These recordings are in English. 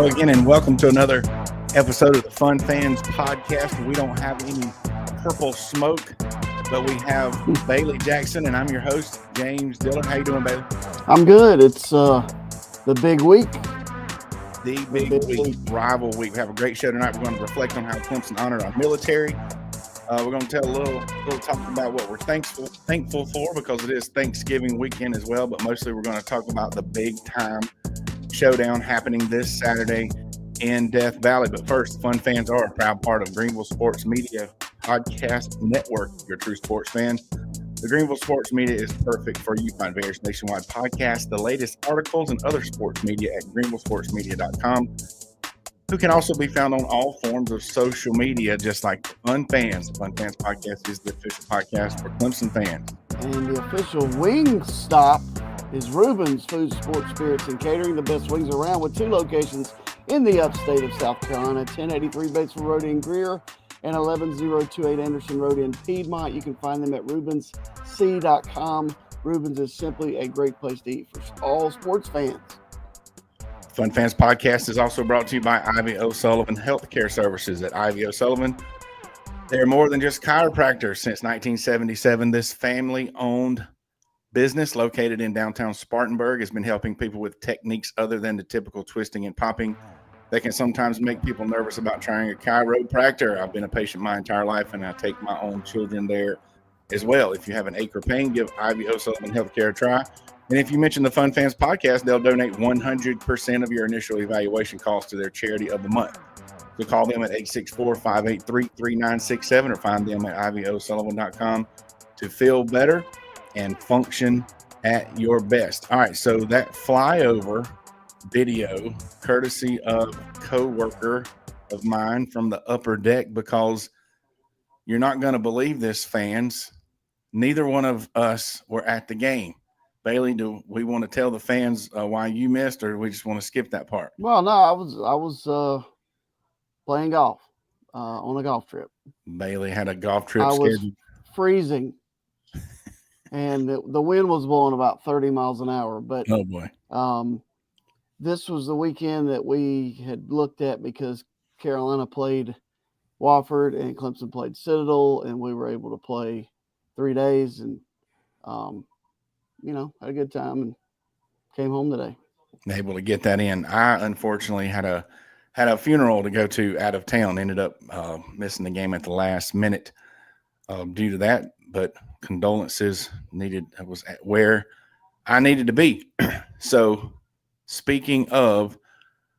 Hello again, and welcome to another episode of the Fun Fans Podcast. We don't have any purple smoke, but we have Bailey Jackson, and I'm your host, James Dillard. How you doing, Bailey? I'm good. It's the big week. The big week, rival week. We have a great show tonight. We're going to reflect on how Clemson honored our military. We're going to tell a little talk about what we're thankful for, because it is Thanksgiving weekend as well. But mostly, we're going to talk about the big time showdown happening this Saturday in Death Valley. But first, Fun Fans are a proud part of Greenville Sports Media Podcast Network. Your true sports fan. The Greenville Sports Media is perfect for you. Find various nationwide podcasts, the latest articles, and other sports media at greenvillesportsmedia.com, who can also be found on all forms of social media, just like Fun Fans. The Fun Fans Podcast is the official podcast for Clemson fans. And the official wing stop is Reuben's Food, Sports, Spirits, and Catering, the best wings around, with 2 locations in the upstate of South Carolina, 1083 Batesville Road in Greer and 11028 Anderson Road in Piedmont. You can find them at ReubensC.com. Reuben's is simply a great place to eat for all sports fans. Fun Fans Podcast is also brought to you by Ivy O'Sullivan Healthcare Services. At Ivy O'Sullivan, they're more than just chiropractors. Since 1977, this family-owned business located in downtown Spartanburg has been helping people with techniques other than the typical twisting and popping that can sometimes make people nervous about trying a chiropractor. I've been a patient my entire life, and I take my own children there as well. If you have an ache or pain, give Ivy O'Sullivan Healthcare a try. And if you mention the Fun Fans Podcast, they'll donate 100% of your initial evaluation cost to their charity of the month. So call them at 864-583-3967 or find them at ivyosullivan.com to feel better and function at your best. All right, so that flyover video, courtesy of co-worker of mine from the upper deck, because you're not going to believe this, fans. Neither one of us were at the game. Bailey, do we want to tell the fans why you missed, or do we just want to skip that part? Well, no, I was playing golf on a golf trip. Bailey had a golf trip I was scheduled. freezing, and the wind was blowing about 30 miles an hour. But Oh boy, this was the weekend that we had looked at because Carolina played Wofford and Clemson played Citadel, and we were able to play 3 days and had a good time and came home today. Able to get that in. I unfortunately had a funeral to go to out of town. Ended up missing the game at the last minute due to that. But condolences needed. I was at where I needed to be. So speaking of,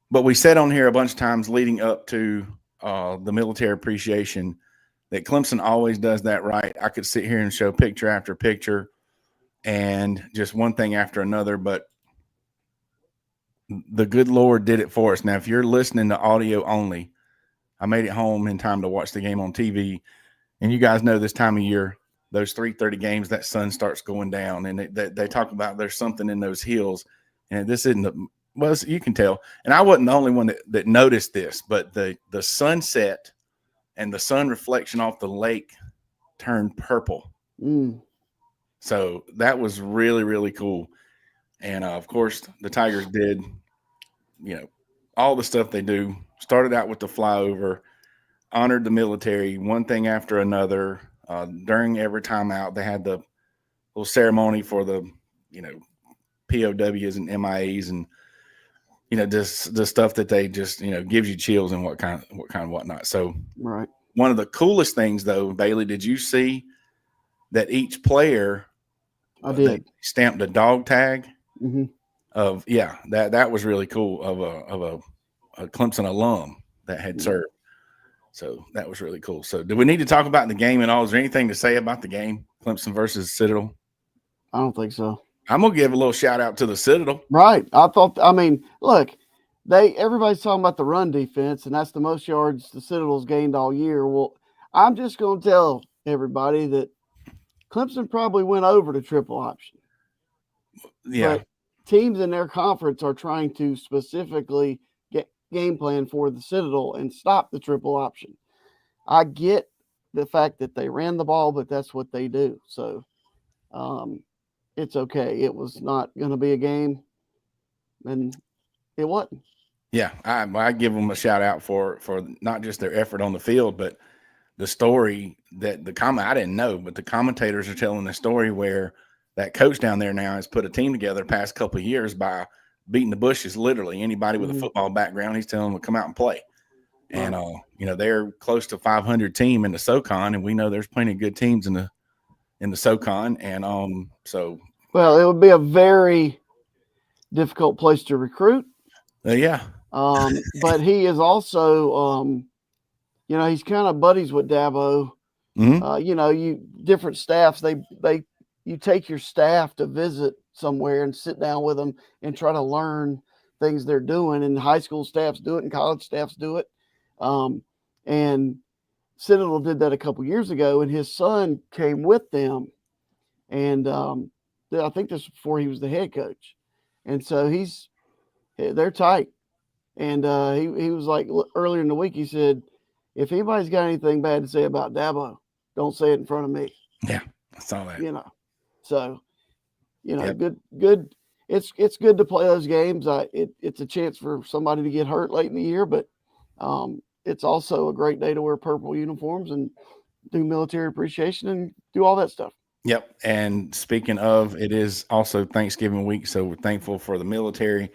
but we said on here a bunch of times leading up to the military appreciation that Clemson always does that right. I could sit here and show picture after picture and just one thing after another, but the good Lord did it for us. Now, if you're listening to audio only, I made it home in time to watch the game on TV. And you guys know this time of year, those 3:30 games, that sun starts going down. And they talk about there's something in those hills. And this isn't well, you can tell. And I wasn't the only one that noticed this, but the sunset and the sun reflection off the lake turned purple. So that was really, really cool. And, of course, the Tigers did, all the stuff they do. Started out with the flyover, honored the military, one thing after another. During every timeout, they had the little ceremony for the, POWs and MIAs and, just the stuff that they just, gives you chills and what kind of whatnot. So right. One of the coolest things, though, Bailey, did you see that each player did stamped a dog tag? Mm-hmm. That was really cool of a Clemson alum that had served. So that was really cool. So do we need to talk about the game at all? Is there anything to say about the game, Clemson versus Citadel? I don't think so. I'm going to give a little shout out to the Citadel. Right. Look, everybody's talking about the run defense, and that's the most yards the Citadel's gained all year. Well, I'm just going to tell everybody that Clemson probably went over the triple option. Yeah. But teams in their conference are trying to specifically get game plan for the Citadel and stop the triple option. I get the fact that they ran the ball, but that's what they do. So it's okay. It was not going to be a game, and it wasn't. Yeah, I give them a shout out for not just their effort on the field, but the story that I didn't know, but the commentators are telling the story where that coach down there now has put a team together the past couple of years by beating the bushes. Literally, anybody with a Mhm. football background, he's telling them to come out and play. And Right. they're close to 500 team in the SoCon, and we know there's plenty of good teams in the SoCon, and so Well, it would be a very difficult place to recruit. yeah, But he is also, he's kind of buddies with Dabo. hmm You different staffs. They you take your staff to visit somewhere and sit down with them and try to learn things they're doing. And high school staffs do it, and college staffs do it. And Citadel did that a couple years ago, and his son came with them. And I think this was before he was the head coach, and so they're tight. And he was like earlier in the week, he said, if anybody's got anything bad to say about Dabo, don't say it in front of me. yeah, I saw that. You know, so Yep. good. It's good to play those games. It's a chance for somebody to get hurt late in the year, but it's also a great day to wear purple uniforms and do military appreciation and do all that stuff. Yep. And speaking of, it is also Thanksgiving week, so we're thankful for the military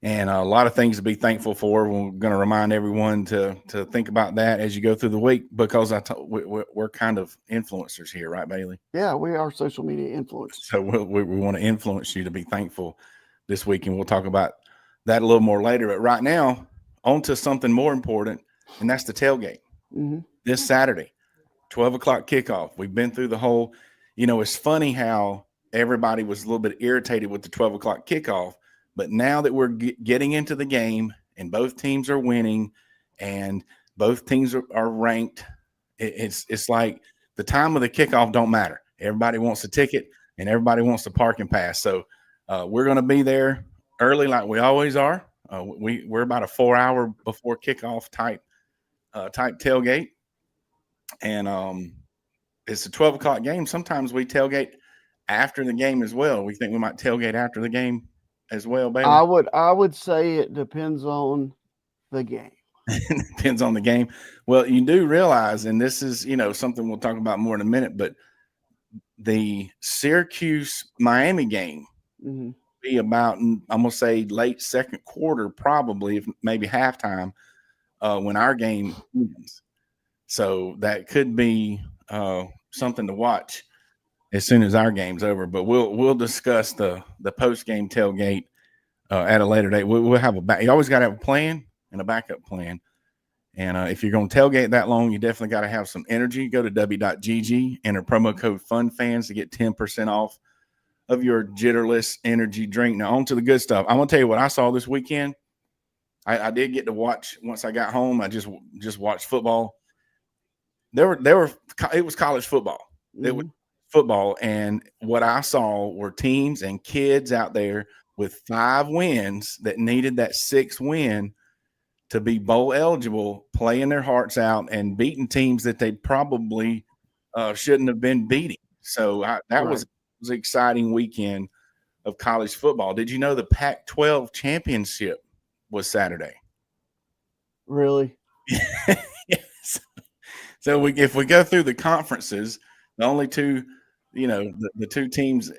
and a lot of things to be thankful for. We're going to remind everyone to think about that as you go through the week because we're kind of influencers here, right, Bailey? Yeah, we are social media influencers. So we want to influence you to be thankful this week, and we'll talk about that a little more later. But right now, on to something more important, and that's the tailgate Mm-hmm. this Saturday. 12 o'clock kickoff. We've been through the whole, it's funny how everybody was a little bit irritated with the 12 o'clock kickoff, but now that we're getting into the game and both teams are winning and both teams are ranked, it's like the time of the kickoff don't matter. Everybody wants a ticket and everybody wants to park and pass. So we're going to be there early like we always are. We're about a 4 hour before kickoff type tailgate. And it's a 12 o'clock game. Sometimes we tailgate after the game as well. We think we might tailgate after the game as well, Bailey. I would say it depends on the game. Depends on the game. Well, you do realize, and this is, something we'll talk about more in a minute, but the Syracuse Miami game Mm-hmm. be about, I'm going to say late second quarter, probably, if maybe halftime, when our game ends. So that could be something to watch as soon as our game's over. But we'll discuss the post game tailgate at a later date. We'll have you always got to have a plan and a backup plan. And if you're going to tailgate that long, you definitely got to have some energy. Go to w.gg, enter promo code FUNFANS to get 10% off of your jitterless energy drink. Now on to the good stuff. I'm going to tell you what I saw this weekend. I did get to watch once I got home. I just watched football. It was college football. Mm-hmm. It was football, and what I saw were teams and kids out there with 5 wins that needed that 6th win to be bowl eligible, playing their hearts out and beating teams that they probably shouldn't have been beating. So that was an exciting weekend of college football. Did you know the Pac-12 championship was Saturday? Really? Yes. So if we go through the conferences, the only two, the two teams,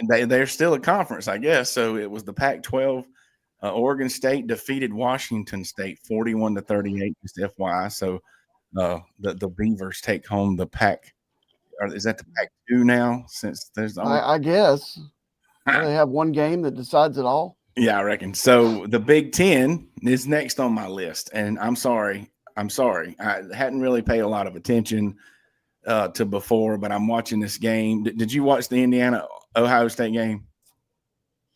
they're still a conference, I guess. So it was the Pac-12. Oregon State defeated Washington State 41-38, just FYI. So the Beavers take home the Pac. Or is that the Pac-2 now? Since there's only, I guess they have one game that decides it all. Yeah, I reckon. So the Big Ten is next on my list, and I'm sorry. I hadn't really paid a lot of attention to before, but I'm watching this game. Did you watch the Indiana Ohio State game?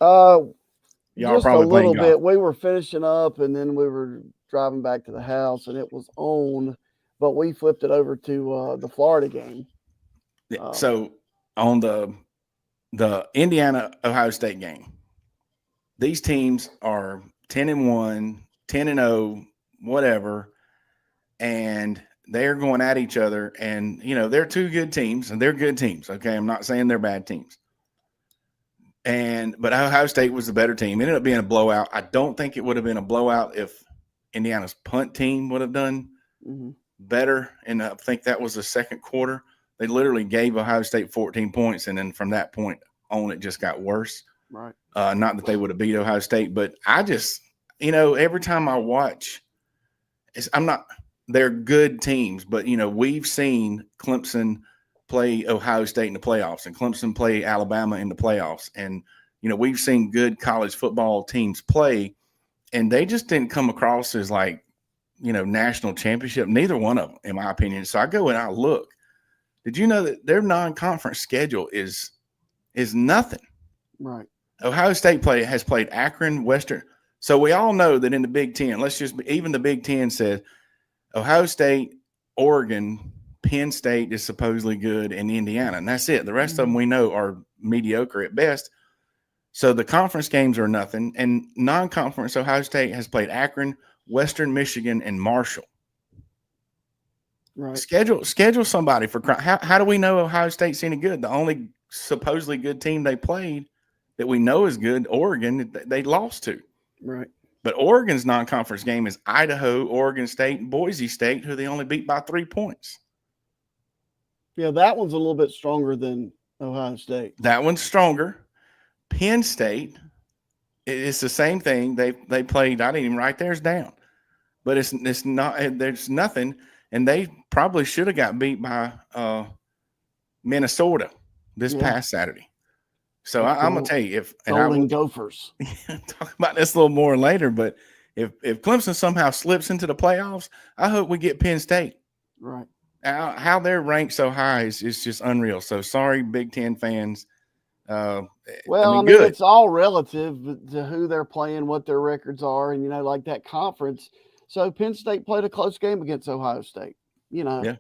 Y'all Just a probably playing little golf. bit. We were finishing up, and then we were driving back to the house, and it was on, but we flipped it over to the Florida game. So on the Indiana Ohio State game, these teams are 10-1, 10-0, whatever, and they're going at each other. And they're two good teams, and they're good teams. Okay, I'm not saying they're bad teams, But Ohio State was the better team. It ended up being a blowout. I don't think it would have been a blowout if Indiana's punt team would have done better. And I think that was the second quarter. They literally gave Ohio State 14 points, and then from that point on, it just got worse. Right. Not that they would have beat Ohio State, but I just, every time I watch, they're good teams, but, we've seen Clemson play Ohio State in the playoffs and Clemson play Alabama in the playoffs. And, we've seen good college football teams play, and they just didn't come across as like, national championship. Neither one of them, in my opinion. So I go and I look. Did you know that their non-conference schedule is nothing? Right. Ohio State has played Akron, Western. So we all know that in the Big Ten, even the Big Ten says Ohio State, Oregon, Penn State is supposedly good, and Indiana, and that's it. The rest of them we know are mediocre at best. So the conference games are nothing, and non-conference Ohio State has played Akron, Western Michigan, and Marshall. Right. Schedule somebody for how do we know Ohio State's any good? The only supposedly good team they played that we know is good, Oregon, they lost to. Right. But Oregon's non-conference game is Idaho, Oregon State, and Boise State, who they only beat by 3 points. Yeah, that one's a little bit stronger than Ohio State. That one's stronger. Penn State, it's the same thing. They played. I didn't even write theirs down, but it's not. There's nothing, and they probably should have got beat by Minnesota this past Saturday. So I'm gonna tell you, Gophers. Talk about this a little more later, but if Clemson somehow slips into the playoffs, I hope we get Penn State. Right. How they're ranked so high is just unreal. So sorry, Big Ten fans. It's all relative to who they're playing, what their records are, and like that conference. So Penn State played a close game against Ohio State. Yeah.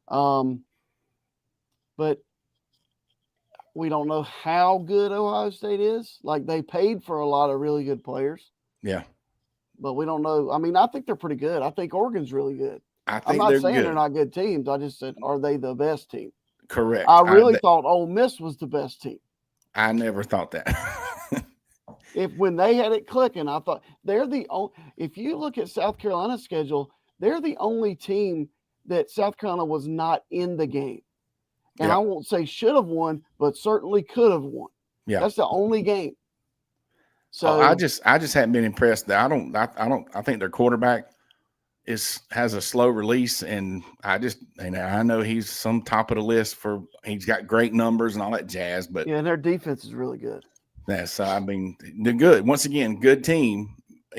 But we don't know how good Ohio State is. Like, they paid for a lot of really good players. Yeah. But we don't know. I mean, I think they're pretty good. I think Oregon's really good. I'm not saying they're not good teams. I just said, are they the best team? Correct. I really thought Ole Miss was the best team. I never thought that. When they had it clicking, I thought they're the only. If you look at South Carolina's schedule, they're the only team that South Carolina was not in the game. And I won't say should have won, but certainly could have won. Yeah, that's the only game. So I just haven't been impressed. I think their quarterback has a slow release, and I know he's some top of the list he's got great numbers and all that jazz. But and their defense is really good. They're good. Once again, good team.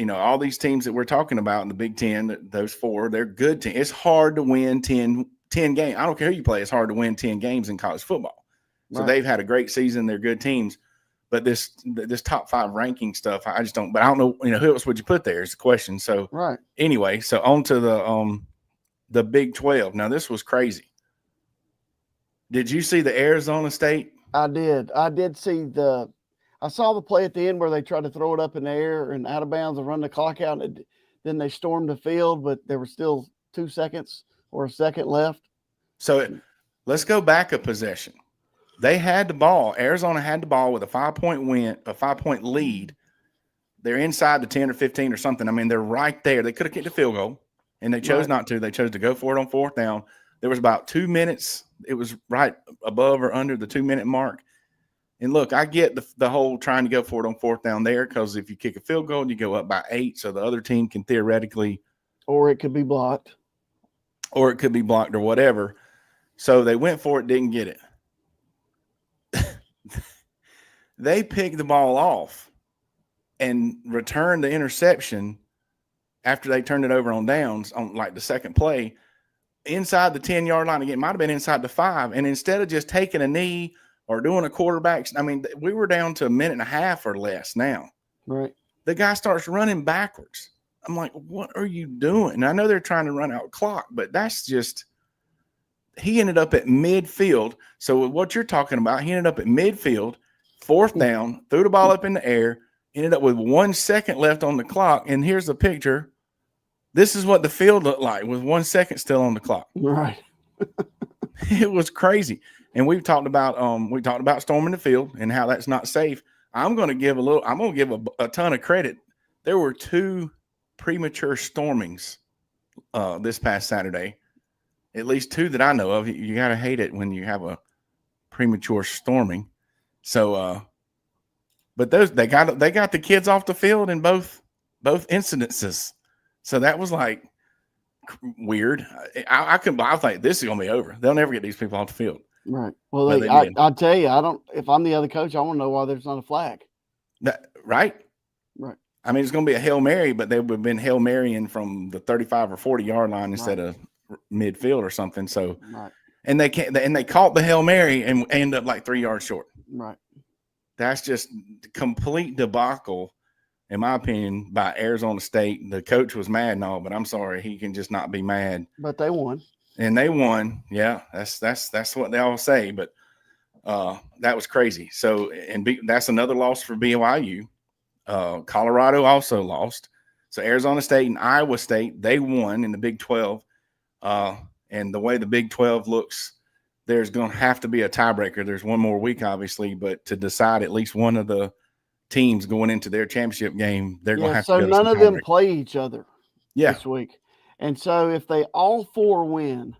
All these teams that we're talking about in the Big Ten, those four, they're good teams. It's hard to win 10 games. I don't care who you play. It's hard to win 10 games in college football. So they've had a great season. They're good teams. But this top 5 ranking stuff, I just don't. But I don't know. Who else would you put there is the question. So anyway, so on to the Big 12. Now this was crazy. Did you see the Arizona State? I did. I did see I saw the play at the end where they tried to throw it up in the air and out of bounds and run the clock out. And then they stormed the field, but there were still 2 seconds or a second left. So let's go back a possession. They had the ball. Arizona had the ball with a 5-point lead. They're inside the 10 or 15 or something. I mean, they're right there. They could have kicked a field goal, and they chose not to. They chose to go for it on 4th down. There was about 2 minutes. It was right above or under the 2-minute mark. And look, I get the whole trying to go for it on 4th down there, because if you kick a field goal, you go up by 8, so the other team can theoretically. Or it could be blocked. Or whatever. So they went for it, didn't get it. They picked the ball off and returned the interception after they turned it over on downs on like the second play inside the 10-yard line. Again, it might have been inside the 5. And instead of just taking a knee or doing a quarterback, I mean, we were down to a minute and a half or less now. Right. The guy starts running backwards. I'm like, what are you doing? And I know they're trying to run out clock, but that's just – he ended up at midfield. So what you're talking about, he ended up at midfield, 4th down, threw the ball up in the air, ended up with 1 second left on the clock. And here's the picture. This is what the field looked like with 1 second still on the clock. Right. It was crazy. And we talked about storming the field and how that's not safe. I'm going to give a ton of credit. There were 2 premature stormings this past Saturday. At least 2 that I know of. You got to hate it when you have a premature storming. So, but they got the kids off the field in both incidences. So that was like weird. I was like, this is gonna be over. They'll never get these people off the field. Right. Well, I'll tell you, if I'm the other coach, I want to know why there's not a flag. Right. Right. I mean, it's going to be a Hail Mary, but they would have been Hail Marying from the 35 or 40 yard line instead of midfield or something. So, and they caught the Hail Mary and end up like 3 yards short. Right. That's just complete debacle, in my opinion, by Arizona State. The coach was mad and all, but I'm sorry, he can just not be mad. But they won. And they won. Yeah, that's what they all say. But that was crazy. So, that's another loss for BYU. Colorado also lost. So Arizona State and Iowa State, they won in the Big 12. And the way the Big 12 looks, there's going to have to be a tiebreaker. There's one more week, obviously, but to decide at least one of the teams going into their championship game, they're going to have to go to none of them play each other this week. And so if they all 4 win,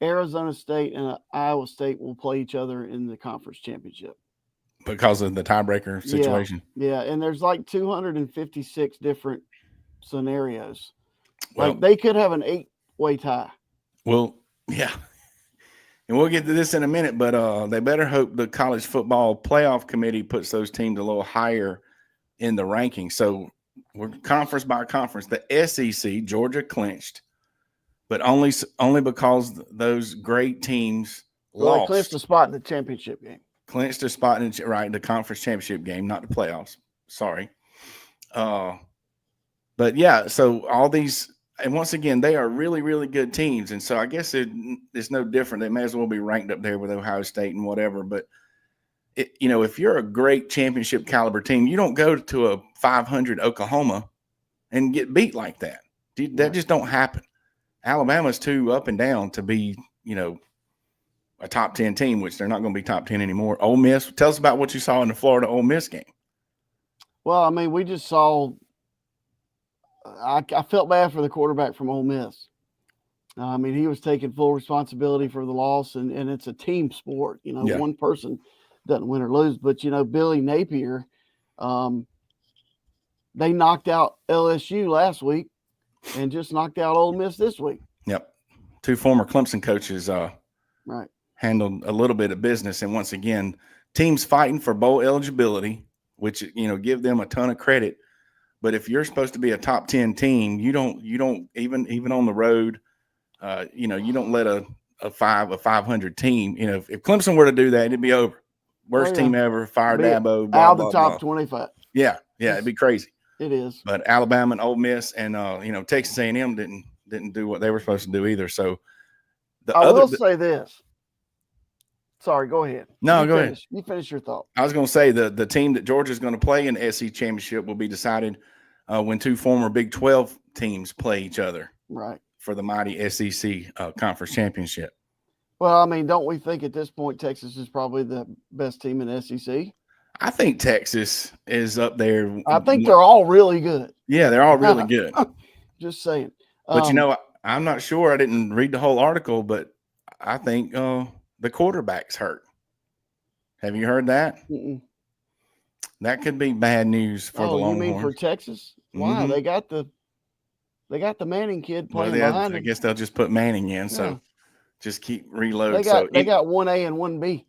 Arizona State and Iowa State will play each other in the conference championship. Because of the tiebreaker situation. Yeah, and there's like 256 different scenarios. Well, like they could have an 8-way tie. Well, yeah. And we'll get to this in a minute, but they better hope the college football playoff committee puts those teams a little higher in the rankings. So we're conference by conference. The SEC, Georgia clinched, but only because those great teams lost. They clinched a spot in the championship game. Clinched a spot in the conference championship game, not the playoffs. Sorry. But yeah, so all these, and once again, they are really, really good teams. And so I guess it's no different. They may as well be ranked up there with Ohio State and whatever. But, if you're a great championship caliber team, you don't go to a 500 Oklahoma and get beat like that. That just don't happen. Alabama's too up and down to be, a top 10 team, which they're not going to be top 10 anymore. Ole Miss, tell us about what you saw in the Florida Ole Miss game. Well, I mean, we just saw I felt bad for the quarterback from Ole Miss. I mean, he was taking full responsibility for the loss, and it's a team sport. One person doesn't win or lose. But, Billy Napier, they knocked out LSU last week and just knocked out Ole Miss this week. Yep. 2 former Clemson coaches right. handled a little bit of business. And once again, teams fighting for bowl eligibility, which, give them a ton of credit. But if you're supposed to be a top 10 team, you don't even on the road, you don't let a 500 team, if Clemson were to do that, it'd be over. Worst team ever, fire Dabo, blah, out of blah, the top blah. 25. Yeah, it'd be crazy. It is. But Alabama and Ole Miss and Texas A&M didn't do what they were supposed to do either. So I will say this. Sorry, go ahead. No, go ahead. You finish your thought. I was going to say the team that Georgia's going to play in the SEC championship will be decided when 2 former Big 12 teams play each other. Right. For the mighty SEC conference championship. Well, I mean, don't we think at this point Texas is probably the best team in the SEC? I think Texas is up there. I think they're all really good. Yeah, they're all really good. Just saying. But, I'm not sure. I didn't read the whole article, but I think the quarterback's hurt. Have you heard that? Mm-mm. That could be bad news for the Longhorns. You mean for Texas? Wow, they got the Manning kid playing behind him. I guess they'll just put Manning in, so just keep reloading. They got 1A and 1B.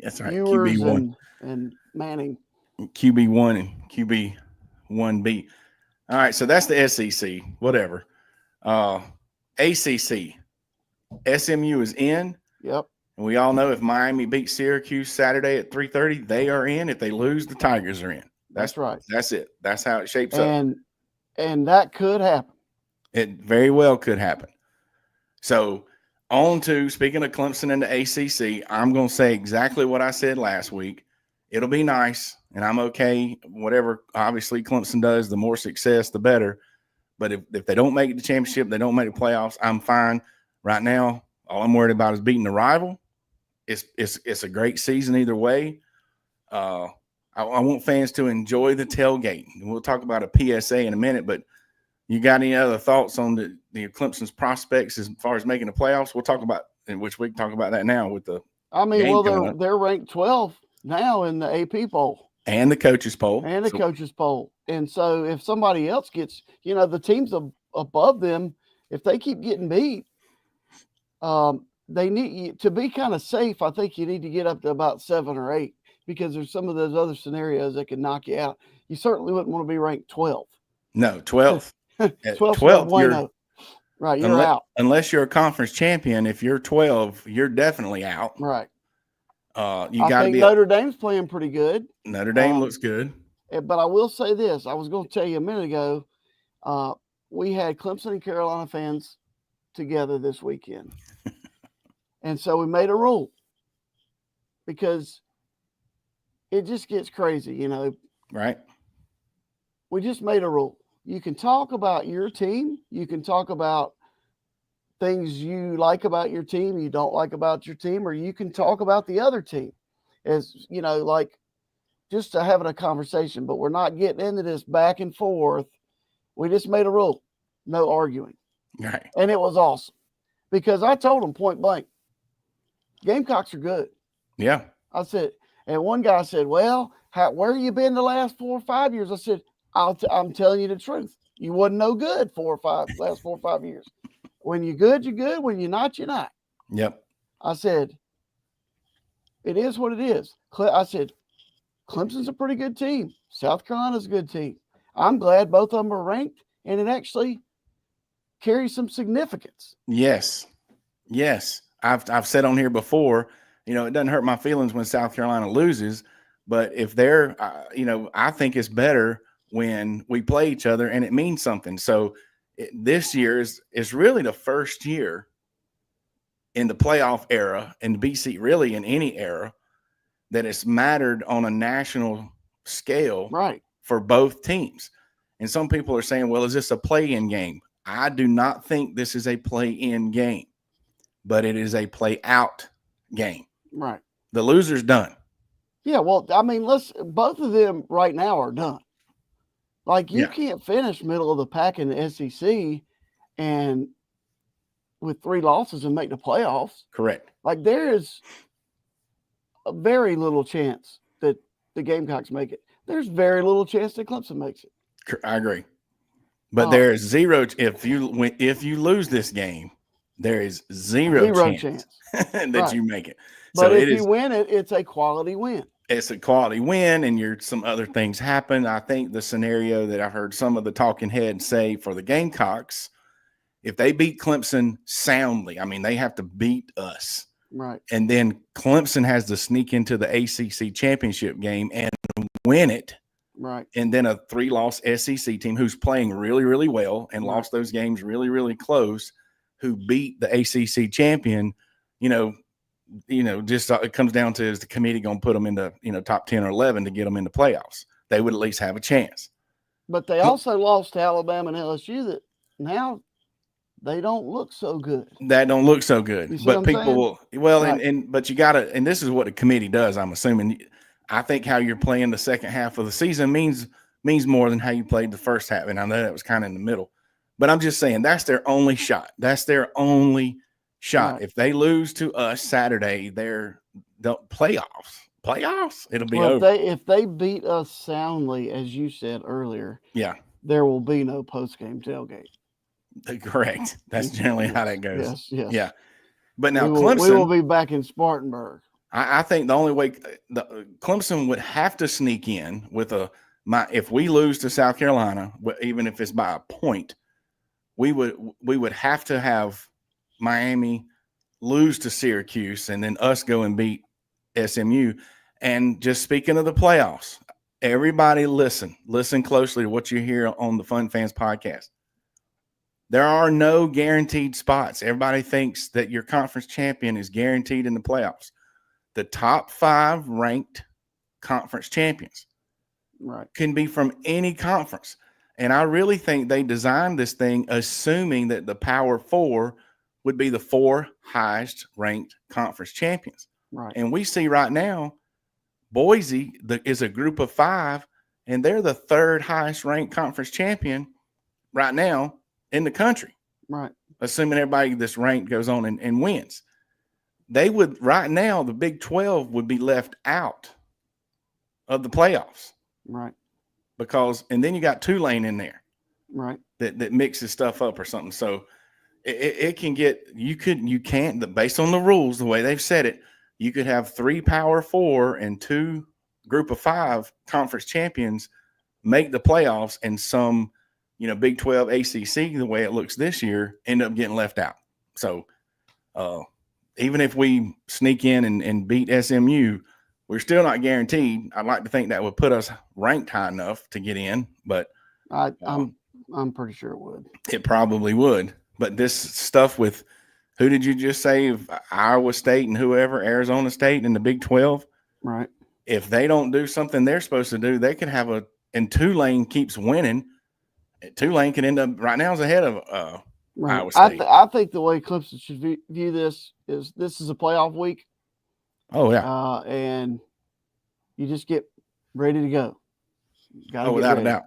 That's right. QB1 and Manning. QB1 and QB1B. All right, so that's the SEC. Whatever. ACC. SMU is in. Yep. And we all know if Miami beats Syracuse Saturday at 3:30, they are in. If they lose, the Tigers are in. That's right. That's it. That's how it shapes up. And that could happen. It very well could happen. So on to, speaking of Clemson and the ACC, I'm going to say exactly what I said last week. It'll be nice, and I'm okay. Whatever, obviously, Clemson does, the more success, the better. But if they don't make the championship, they don't make the playoffs, I'm fine. Right now, all I'm worried about is beating the rival. It's a great season either way. I want fans to enjoy the tailgate. And we'll talk about a PSA in a minute, but you got any other thoughts on the Clemson's prospects as far as making the playoffs? We'll talk about, in which we can talk about that now with the game coming up. They're ranked 12 now in the AP poll And the coaches poll. and the coaches poll. And so if somebody else gets, the teams above them, if they keep getting beat, they need to be kind of safe. I think you need to get up to about 7 or 8 because there's some of those other scenarios that can knock you out. You certainly wouldn't want to be ranked 12. No, 12th. 12th, right, you're out. Unless you're a conference champion, if you're 12, you're definitely out. Right. I think Notre Dame's playing pretty good. Notre Dame looks good. But I will say this. I was going to tell you a minute ago, we had Clemson and Carolina fans together this weekend. And so we made a rule because it just gets crazy, Right. We just made a rule. You can talk about your team. You can talk about things you like about your team, you don't like about your team, or you can talk about the other team as, like just to having a conversation, but we're not getting into this back and forth. We just made a rule. No arguing. Right. And it was awesome because I told them point blank, Gamecocks are good. Yeah. I said, and one guy said, well, where you been the last 4 or 5 years? I said, I'm telling you the truth. You wasn't no good last 4 or 5 years. When you're good, you're good. When you're not, you're not. Yep. I said, it is what it is. I said, Clemson's a pretty good team. South Carolina's a good team. I'm glad both of them are ranked, and it actually carries some significance. Yes. Yes. I've said on here before, it doesn't hurt my feelings when South Carolina loses, but if they're, I think it's better when we play each other and it means something. So this year is really the first year in the playoff era and BC, really in any era, that it's mattered on a national scale, right, for both teams. And some people are saying, well, is this a play-in game? I do not think this is a play-in game, but it is a play-out game. Right. The loser's done. Yeah, well, I mean, both of them right now are done. Like, you can't finish middle of the pack in the SEC and with 3 losses and make the playoffs. Correct. Like, there is a very little chance that the Gamecocks make it. There's very little chance that Clemson makes it. I agree. But there is zero if you lose this game, there is zero chance that you make it. But if you win it, it's a quality win. It's a quality win, and some other things happen. I think the scenario that I heard some of the talking heads say for the Gamecocks, if they beat Clemson soundly, I mean, they have to beat us. Right. And then Clemson has to sneak into the ACC championship game and win it. Right. And then a 3-loss SEC team who's playing really, really well and lost those games really, really close, who beat the ACC champion, just it comes down to, is the committee going to put them in the, top 10 or 11 to get them in the playoffs? They would at least have a chance. But they also lost to Alabama and LSU that now they don't look so good. That don't look so good. But people saying? But you got to, and this is what the committee does, I'm assuming. I think how you're playing the second half of the season means more than how you played the first half. And I know that was kind of in the middle. But I'm just saying that's their only shot. That's their only shot. Right. If they lose to us Saturday, they're the playoffs. It'll be over. If they beat us soundly, as you said earlier, there will be no post-game tailgate. Correct. That's generally how that goes. Yes. Yeah. But now we will be back in Spartanburg. I think the only way Clemson would have to sneak in with if we lose to South Carolina, even if it's by a point, we would have to have Miami lose to Syracuse and then us go and beat SMU. And just speaking of the playoffs, everybody listen closely to what you hear on the Fun Fans podcast. There are no guaranteed spots. Everybody thinks that your conference champion is guaranteed in the playoffs. The top 5 ranked conference champions can be from any conference. And I really think they designed this thing assuming that the Power 4 would be the 4 highest ranked conference champions. Right. And we see right now, Boise is a group of 5, and they're the 3rd highest ranked conference champion right now in the country. Right. Assuming everybody that's ranked goes on and wins. They would, right now, the Big 12 would be left out of the playoffs. Right. Because, and then you got Tulane in there. Right. That mixes stuff up or something. So it can get, you can't, based on the rules, the way they've said it, you could have 3 Power 4 and 2 group of 5 conference champions make the playoffs, and some, Big 12 ACC, the way it looks this year, end up getting left out. So even if we sneak in and beat SMU, we're still not guaranteed. I'd like to think that would put us ranked high enough to get in, but I'm pretty sure it would. It probably would. But this stuff with, who did you just say? Iowa State and whoever, Arizona State and the Big 12. Right. If they don't do something they're supposed to do, they could have and Tulane keeps winning. Tulane can end up right now is ahead of right. Iowa State. I think the way Clemson should view this is a playoff week. Oh, yeah. And you just get ready to go. Without a doubt.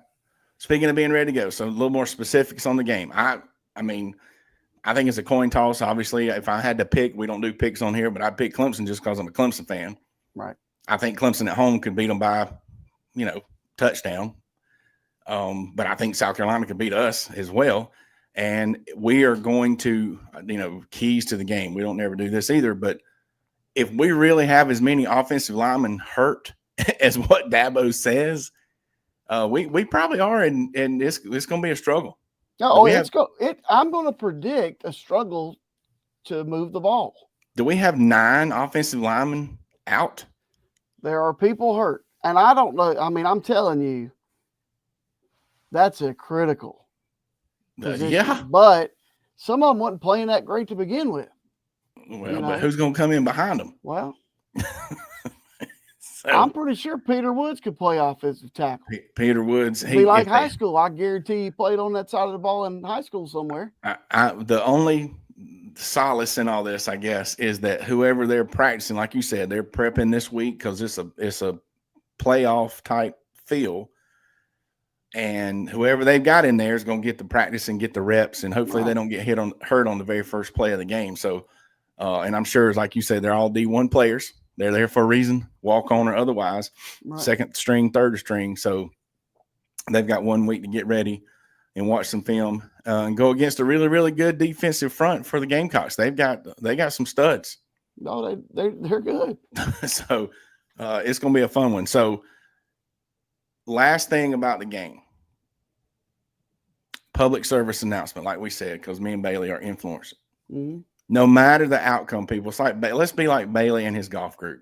Speaking of being ready to go, so a little more specifics on the game. I mean, I think it's a coin toss. Obviously, if I had to pick, we don't do picks on here, but I'd pick Clemson just because I'm a Clemson fan. Right. I think Clemson at home could beat them by, touchdown. But I think South Carolina could beat us as well. And we are going to, keys to the game. We don't never do this either, but if we really have as many offensive linemen hurt as what Dabo says, we probably are, and it's going to be a struggle. I'm going to predict a struggle to move the ball. Do we have 9 offensive linemen out? There are people hurt, and I don't know. I mean, I'm telling you, that's a critical position. Yeah, but some of them wasn't playing that great to begin with. Well, but who's going to come in behind them? Well. I'm pretty sure Peter Woods could play offensive tackle. Peter Woods. Be like high school. I guarantee he played on that side of the ball in high school somewhere. The only solace in all this, I guess, is that whoever they're practicing, like you said, they're prepping this week because it's a playoff type feel. And whoever they've got in there is going to get the practice and get the reps, and hopefully they don't get hurt on the very first play of the game. So, and I'm sure, like you said, they're all D1 players. They're there for a reason, walk on or otherwise, second string, third string. So they've got 1 week to get ready and watch some film and go against a really, really good defensive front for the Gamecocks. They got some studs. No, they're good. So it's going to be a fun one. So last thing about the game, public service announcement, like we said, because me and Bailey are influencers. Mm-hmm. No matter the outcome, people, it's like, let's be like Bailey and his golf group.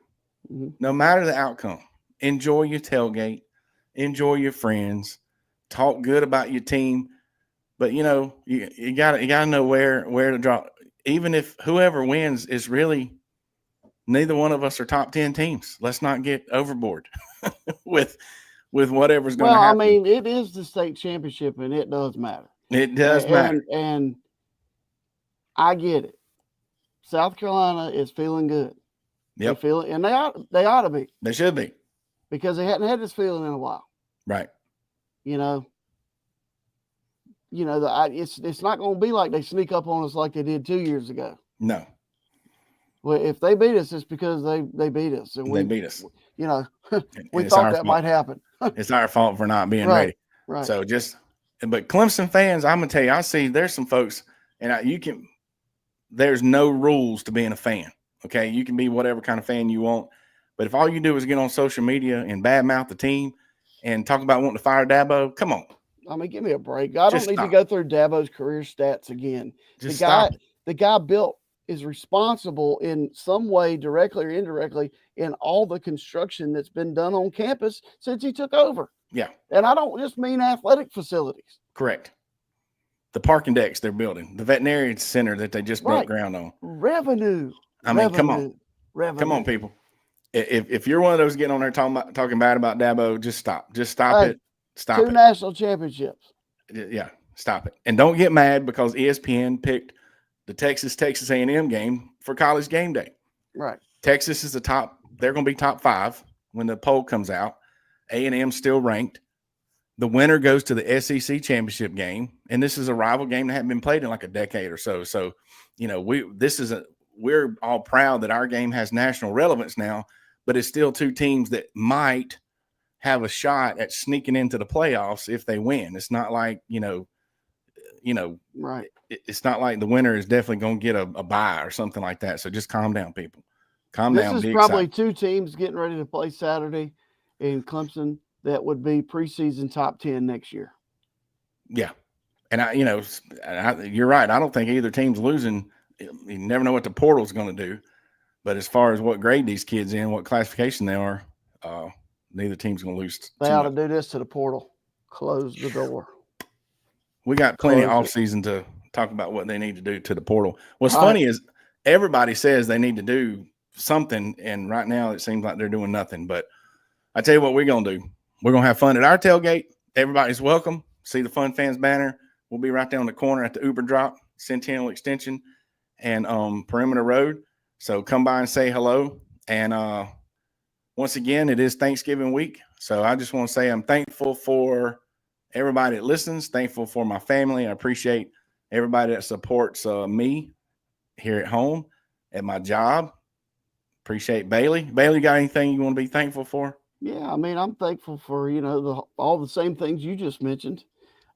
Mm-hmm. No matter the outcome, enjoy your tailgate, enjoy your friends, talk good about your team. But you gotta know where to draw. Even if whoever wins is really, neither one of us are top 10 teams. Let's not get overboard with whatever's going to happen. Well, I mean, it is the state championship, and it does matter. It does matter, and I get it. South Carolina is feeling good. Yep. They feel it, and they ought to be. They should be, because they hadn't had this feeling in a while. Right. It's not going to be like they sneak up on us like they did 2 years ago. No. Well, if they beat us, it's because they beat us, and they beat us. We thought that might happen. It's our fault for not being ready. Right. Right. So but Clemson fans, I'm gonna tell you, I see there's some folks, and there's no rules to being a fan. Okay, you can be whatever kind of fan you want, but if all you do is get on social media and badmouth the team and talk about wanting to fire Dabo, come on. I mean, give me a break. I don't need to go through Dabo's career stats again. The guy is responsible in some way, directly or indirectly, in all the construction that's been done on campus since he took over. Yeah. And I don't just mean athletic facilities. Correct. The parking decks they're building, the veterinary center that they just broke ground on. Revenue. Come on. Revenue. Come on, people. If you're one of those getting on there talking bad about Dabo, just stop. Just stop it. Stop it. 2 national championships. Yeah, stop it. And don't get mad because ESPN picked the Texas A&M game for College Game Day. Right. Texas is they're going to be top 5. when the poll comes out. A&M still ranked. The winner goes to the SEC championship game, and this is a rival game that hadn't been played in like a decade or so. So, we're all proud that our game has national relevance now, but it's still two teams that might have a shot at sneaking into the playoffs if they win. It's not like, right. It's not like the winner is definitely going to get a bye or something like that. So just calm down, people. Calm down. This is probably two teams getting ready to play Saturday in Clemson that would be preseason top 10 next year. Yeah. And you're right. I don't think either team's losing. You never know what the portal's going to do. But as far as what grade these kids in, what classification they are, neither team's going to lose. They ought to do this to the portal. Close the door. We got plenty of off season to talk about what they need to do to the portal. What's funny is everybody says they need to do something, and right now it seems like they're doing nothing. But I tell you what we're going to do. We're going to have fun at our tailgate. Everybody's welcome. See the Fun Fans banner. We'll be right there on the corner at the Uber Drop, Centennial Extension, and Perimeter Road. So come by and say hello. And once again, it is Thanksgiving week. So I just want to say I'm thankful for everybody that listens, thankful for my family. I appreciate everybody that supports me here at home, at my job. Appreciate Bailey. Bailey, got anything you want to be thankful for? Yeah, I mean, I'm thankful for, all the same things you just mentioned.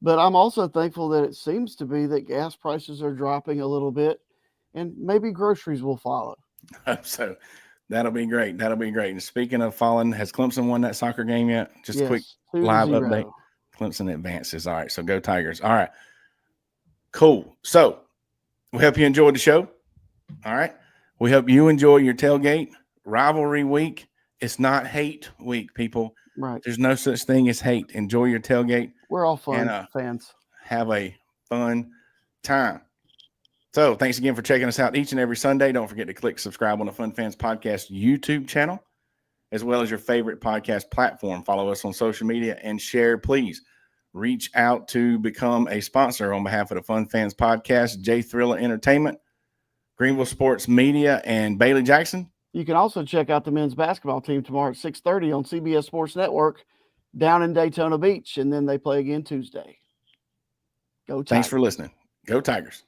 But I'm also thankful that it seems to be that gas prices are dropping a little bit, and maybe groceries will follow. So that'll be great. That'll be great. And speaking of falling, has Clemson won that soccer game yet? Just a quick live update. Clemson advances. All right. So go Tigers. All right. Cool. So we hope you enjoyed the show. All right. We hope you enjoy your tailgate. Rivalry week. It's not hate week, people. Right. There's no such thing as hate. Enjoy your tailgate. We're all fun fans. Have a fun time. So thanks again for checking us out each and every Sunday. Don't forget to click subscribe on the Fun Fans Podcast YouTube channel, as well as your favorite podcast platform. Follow us on social media and share, please. Reach out to become a sponsor on behalf of the Fun Fans Podcast, J Thriller Entertainment, Greenville Sports Media, and Bailey Jackson. You can also check out the men's basketball team tomorrow at 6:30 on CBS Sports Network down in Daytona Beach, and then they play again Tuesday. Go Tigers. Thanks for listening. Go Tigers.